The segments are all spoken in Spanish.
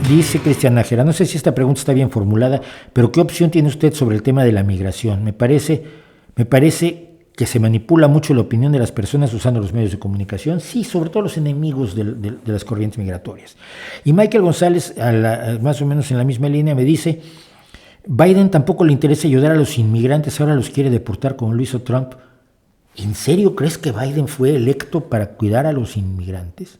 Dice Cristian Nájera, no sé si esta pregunta está bien formulada, pero ¿qué opción tiene usted sobre el tema de la migración? Me parece que se manipula mucho la opinión de las personas usando los medios de comunicación, sí, sobre todo los enemigos de las corrientes migratorias. Y Michael González, más o menos en la misma línea, me dice, Biden tampoco le interesa ayudar a los inmigrantes, ahora los quiere deportar como lo hizo Trump. ¿En serio crees que Biden fue electo para cuidar a los inmigrantes?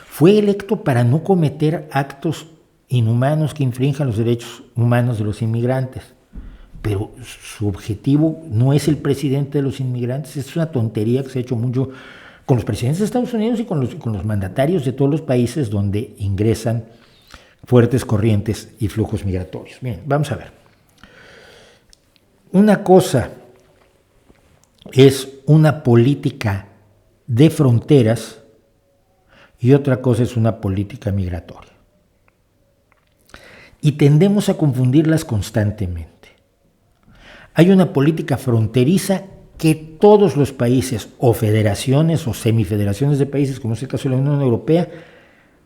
Fue electo para no cometer actos inhumanos que infrinjan los derechos humanos de los inmigrantes. Pero su objetivo no es el presidente de los inmigrantes, es una tontería que se ha hecho mucho con los presidentes de Estados Unidos y con los mandatarios de todos los países donde ingresan fuertes corrientes y flujos migratorios. Bien, vamos a ver. Una cosa es una política de fronteras y otra cosa es una política migratoria. Y tendemos a confundirlas constantemente. Hay una política fronteriza que todos los países, o federaciones o semifederaciones de países, como es el caso de la Unión Europea,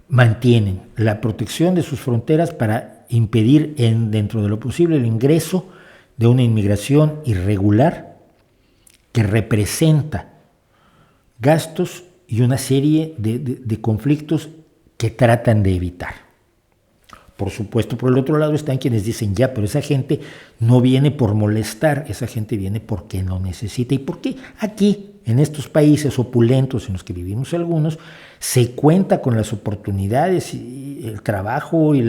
mantienen la protección de sus fronteras para impedir dentro de lo posible el ingreso de una inmigración irregular que representa gastos y una serie de conflictos que tratan de evitar. Por supuesto, por el otro lado están quienes dicen, ya, pero esa gente no viene por molestar, esa gente viene porque no necesita. ¿Y por qué aquí, en estos países opulentos en los que vivimos algunos, se cuenta con las oportunidades y el trabajo y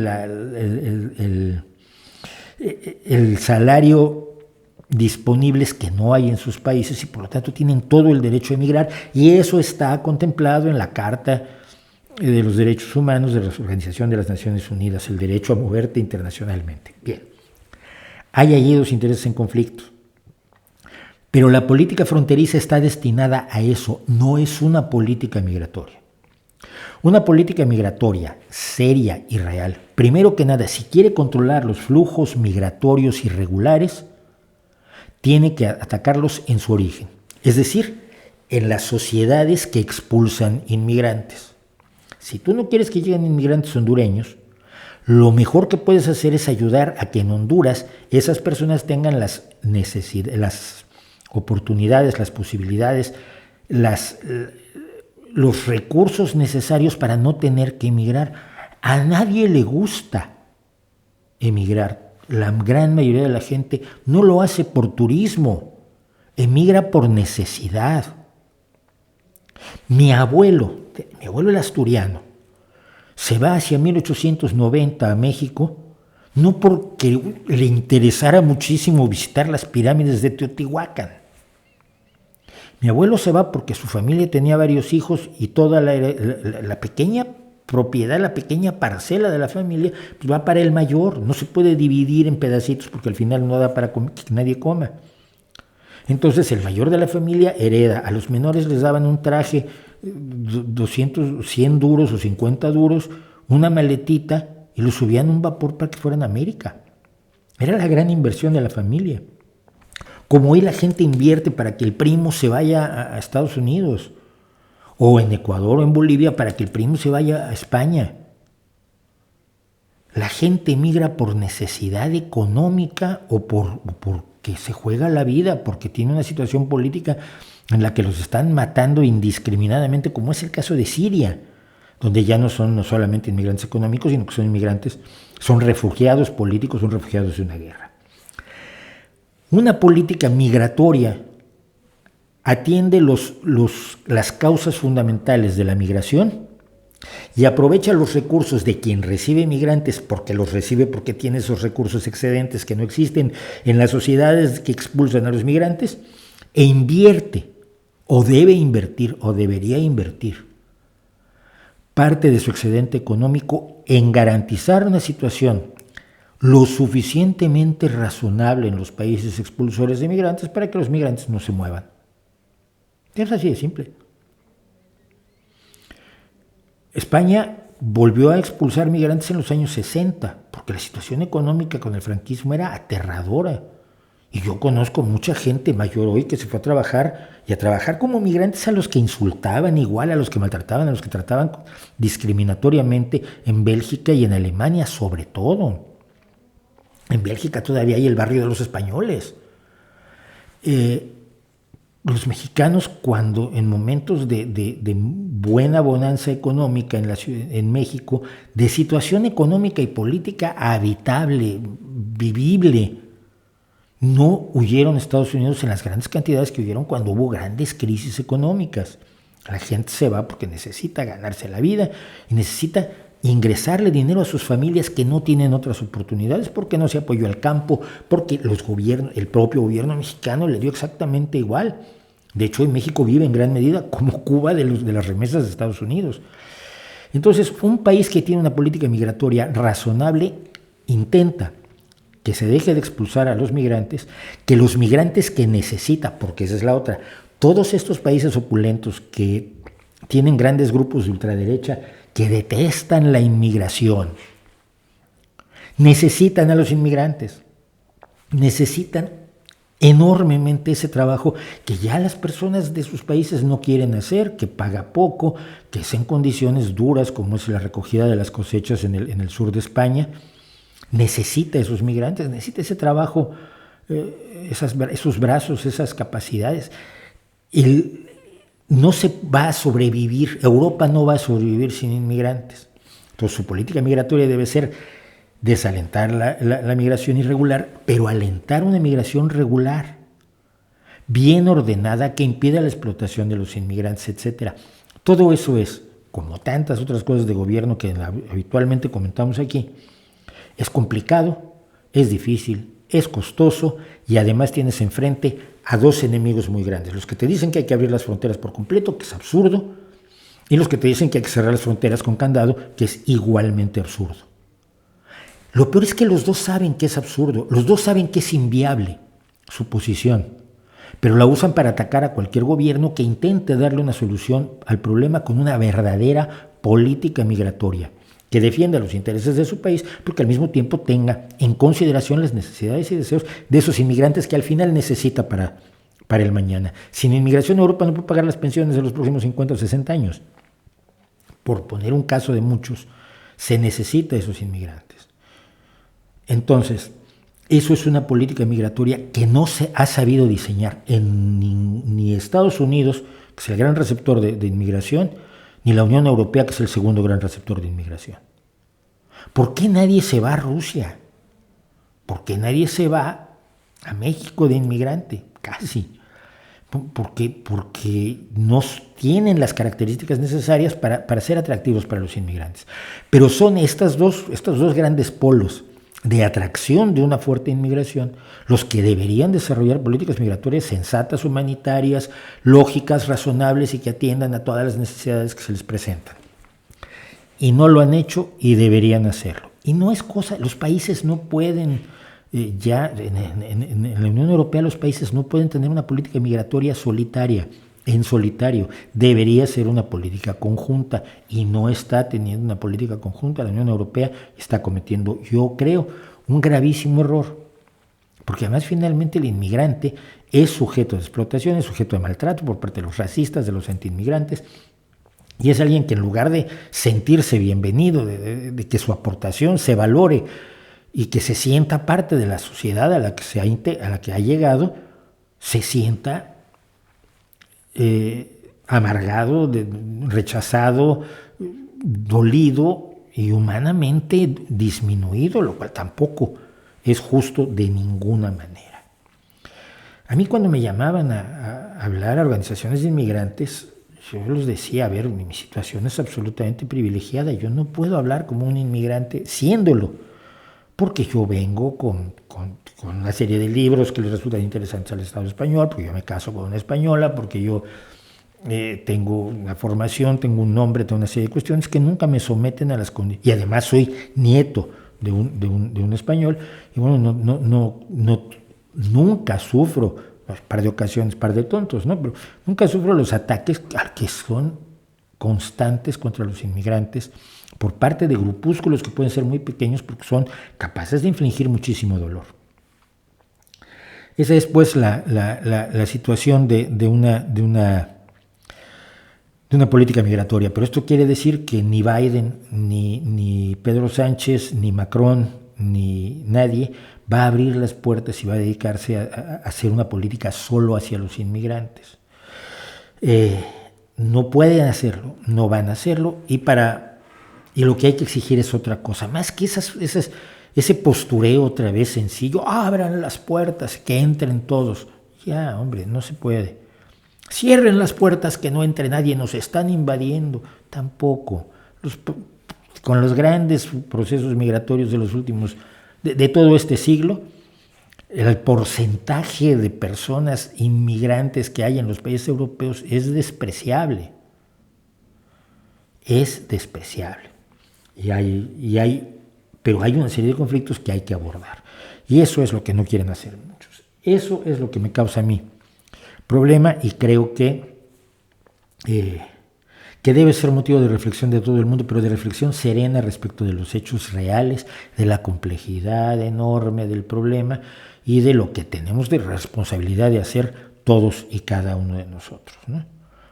el salario disponibles que no hay en sus países y por lo tanto tienen todo el derecho a emigrar? Y eso está contemplado en la Carta de los Derechos Humanos de la Organización de las Naciones Unidas, el derecho a moverte internacionalmente. Bien, hay allí dos intereses en conflicto, pero la política fronteriza está destinada a eso, no es una política migratoria. Una política migratoria seria y real, primero que nada, si quiere controlar los flujos migratorios irregulares, tiene que atacarlos en su origen, es decir, en las sociedades que expulsan inmigrantes. Si tú no quieres que lleguen inmigrantes hondureños, lo mejor que puedes hacer es ayudar a que en Honduras esas personas tengan las oportunidades, las posibilidades, los recursos necesarios para no tener que emigrar. A nadie le gusta emigrar. La gran mayoría de la gente no lo hace por turismo, emigra por necesidad. Mi abuelo el asturiano, se va hacia 1890 a México, no porque le interesara muchísimo visitar las pirámides de Teotihuacán. Mi abuelo se va porque su familia tenía varios hijos y toda la pequeña propiedad, la pequeña parcela de la familia, pues va para el mayor. No se puede dividir en pedacitos porque al final no da para que nadie coma. Entonces el mayor de la familia hereda, a los menores les daban un traje, 100 duros o 50 duros, una maletita y los subían a un vapor para que fueran a América. Era la gran inversión de la familia. Como hoy la gente invierte para que el primo se vaya a Estados Unidos, o en Ecuador o en Bolivia para que el primo se vaya a España. La gente emigra por necesidad económica o porque se juega la vida, porque tiene una situación política en la que los están matando indiscriminadamente, como es el caso de Siria, donde ya no son no solamente inmigrantes económicos, sino que son inmigrantes, son refugiados políticos, son refugiados de una guerra. Una política migratoria atiende las causas fundamentales de la migración y aprovecha los recursos de quien recibe migrantes porque los recibe porque tiene esos recursos excedentes que no existen en las sociedades que expulsan a los migrantes, e invierte o debe invertir o debería invertir parte de su excedente económico en garantizar una situación lo suficientemente razonable en los países expulsores de migrantes para que los migrantes no se muevan. Es así de simple. España volvió a expulsar migrantes en los años 60 porque la situación económica con el franquismo era aterradora Y yo conozco mucha gente mayor hoy que se fue a trabajar y a trabajar como migrantes, a los que insultaban igual, a los que maltrataban, a los que trataban discriminatoriamente en Bélgica y en Alemania sobre todo. En Bélgica todavía hay el barrio de los españoles. Los mexicanos, cuando en momentos de buena bonanza económica en México, de situación económica y política habitable, vivible, no huyeron a Estados Unidos en las grandes cantidades que huyeron cuando hubo grandes crisis económicas. La gente se va porque necesita ganarse la vida y necesita ingresarle dinero a sus familias que no tienen otras oportunidades, porque no se apoyó al campo, porque el propio gobierno mexicano le dio exactamente igual. De hecho, en México vive en gran medida como Cuba de las remesas de Estados Unidos. Entonces, un país que tiene una política migratoria razonable intenta que se deje de expulsar a los migrantes, que los migrantes que necesita, porque esa es la otra, todos estos países opulentos que tienen grandes grupos de ultraderecha que detestan la inmigración, necesitan a los inmigrantes, necesitan enormemente ese trabajo que ya las personas de sus países no quieren hacer, que paga poco, que es en condiciones duras como es la recogida de las cosechas en el sur de España. Necesita esos migrantes, necesita ese trabajo, esos brazos, esas capacidades. No se va a sobrevivir, Europa no va a sobrevivir sin inmigrantes. Entonces su política migratoria debe ser desalentar la migración irregular, pero alentar una migración regular, bien ordenada, que impida la explotación de los inmigrantes, etc. Todo eso es, como tantas otras cosas de gobierno que habitualmente comentamos aquí, es complicado, es difícil, es costoso y además tienes enfrente a dos enemigos muy grandes. Los que te dicen que hay que abrir las fronteras por completo, que es absurdo, y los que te dicen que hay que cerrar las fronteras con candado, que es igualmente absurdo. Lo peor es que los dos saben que es absurdo, los dos saben que es inviable su posición, pero la usan para atacar a cualquier gobierno que intente darle una solución al problema con una verdadera política migratoria, que defienda los intereses de su país, porque al mismo tiempo tenga en consideración las necesidades y deseos de esos inmigrantes que al final necesita para el mañana. Sin inmigración, Europa no puede pagar las pensiones de los próximos 50 o 60 años. Por poner un caso de muchos, se necesita esos inmigrantes. Entonces, eso es una política migratoria que no se ha sabido diseñar ni Estados Unidos, que es el gran receptor de inmigración, ni la Unión Europea, que es el segundo gran receptor de inmigración. ¿Por qué nadie se va a Rusia? ¿Por qué nadie se va a México de inmigrante? Casi. Porque no tienen las características necesarias para ser atractivos para los inmigrantes. Pero son estos dos grandes polos de atracción de una fuerte inmigración los que deberían desarrollar políticas migratorias sensatas, humanitarias, lógicas, razonables y que atiendan a todas las necesidades que se les presentan. Y no lo han hecho y deberían hacerlo. Y no es cosa, los países no pueden, en la Unión Europea los países no pueden tener una política migratoria en solitario. Debería ser una política conjunta y no está teniendo una política conjunta. La Unión Europea está cometiendo, yo creo, un gravísimo error. Porque además finalmente el inmigrante es sujeto de explotación, es sujeto de maltrato por parte de los racistas, de los antiinmigrantes, y es alguien que en lugar de sentirse bienvenido, de que su aportación se valore y que se sienta parte de la sociedad a la que ha llegado, se sienta amargado, rechazado, dolido y humanamente disminuido, lo cual tampoco es justo de ninguna manera. A mí cuando me llamaban a hablar a organizaciones de inmigrantes, yo les decía, a ver, mi situación es absolutamente privilegiada, yo no puedo hablar como un inmigrante siéndolo, porque yo vengo con una serie de libros que les resultan interesantes al Estado español, porque yo me caso con una española, porque yo tengo una formación, tengo un nombre, tengo una serie de cuestiones que nunca me someten a las condiciones. Y además soy nieto de un español, y bueno, nunca sufro, par de ocasiones, par de tontos, ¿no? Pero nunca sufro los ataques que son constantes contra los inmigrantes por parte de grupúsculos que pueden ser muy pequeños porque son capaces de infligir muchísimo dolor. Esa es pues la situación de una política migratoria. Pero esto quiere decir que ni Biden, ni Pedro Sánchez, ni Macron, ni nadie va a abrir las puertas y va a dedicarse a hacer una política solo hacia los inmigrantes. No pueden hacerlo, no van a hacerlo, y lo que hay que exigir es otra cosa, más que ese postureo otra vez sencillo, abran las puertas, que entren todos. Ya, hombre, no se puede. Cierren las puertas, que no entre nadie, nos están invadiendo. Tampoco. Con los grandes procesos migratorios de los últimos, de todo este siglo, el porcentaje de personas inmigrantes que hay en los países europeos es despreciable. Es despreciable. Pero hay una serie de conflictos que hay que abordar. Y eso es lo que no quieren hacer muchos. Eso es lo que me causa a mí problema, y creo que debe ser motivo de reflexión de todo el mundo, pero de reflexión serena respecto de los hechos reales, de la complejidad enorme del problema y de lo que tenemos de responsabilidad de hacer todos y cada uno de nosotros, ¿no?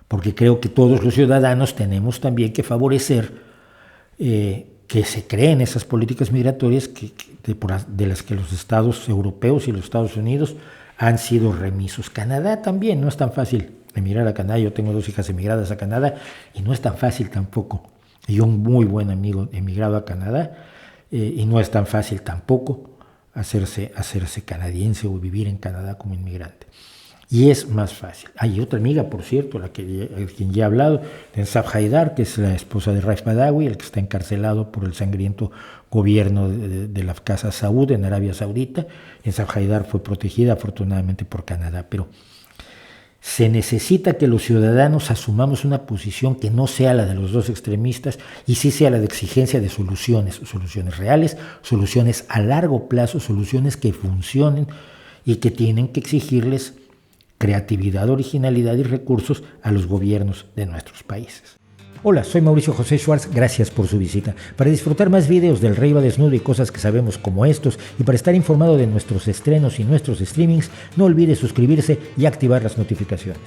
Porque creo que todos los ciudadanos tenemos también que favorecer que se creen esas políticas migratorias de las que los estados europeos y los Estados Unidos han sido remisos. Canadá también, no es tan fácil emigrar a Canadá. Yo tengo 2 hijas emigradas a Canadá y no es tan fácil tampoco. Y un muy buen amigo emigrado a Canadá, y no es tan fácil tampoco hacerse canadiense o vivir en Canadá como inmigrante. Y es más fácil. Hay otra amiga, por cierto, a quien ya he hablado, Ensaf Haidar, que es la esposa de Raif Badawi, el que está encarcelado por el sangriento gobierno de la Casa Saud en Arabia Saudita. Ensaf Haidar fue protegida afortunadamente por Canadá, pero se necesita que los ciudadanos asumamos una posición que no sea la de los dos extremistas y sí sea la de exigencia de soluciones reales, soluciones a largo plazo, soluciones que funcionen y que tienen que exigirles creatividad, originalidad y recursos a los gobiernos de nuestros países. Hola, soy Mauricio José Schwartz, gracias por su visita. Para disfrutar más videos del Rey va desnudo y cosas que sabemos como estos, y para estar informado de nuestros estrenos y nuestros streamings, no olvide suscribirse y activar las notificaciones.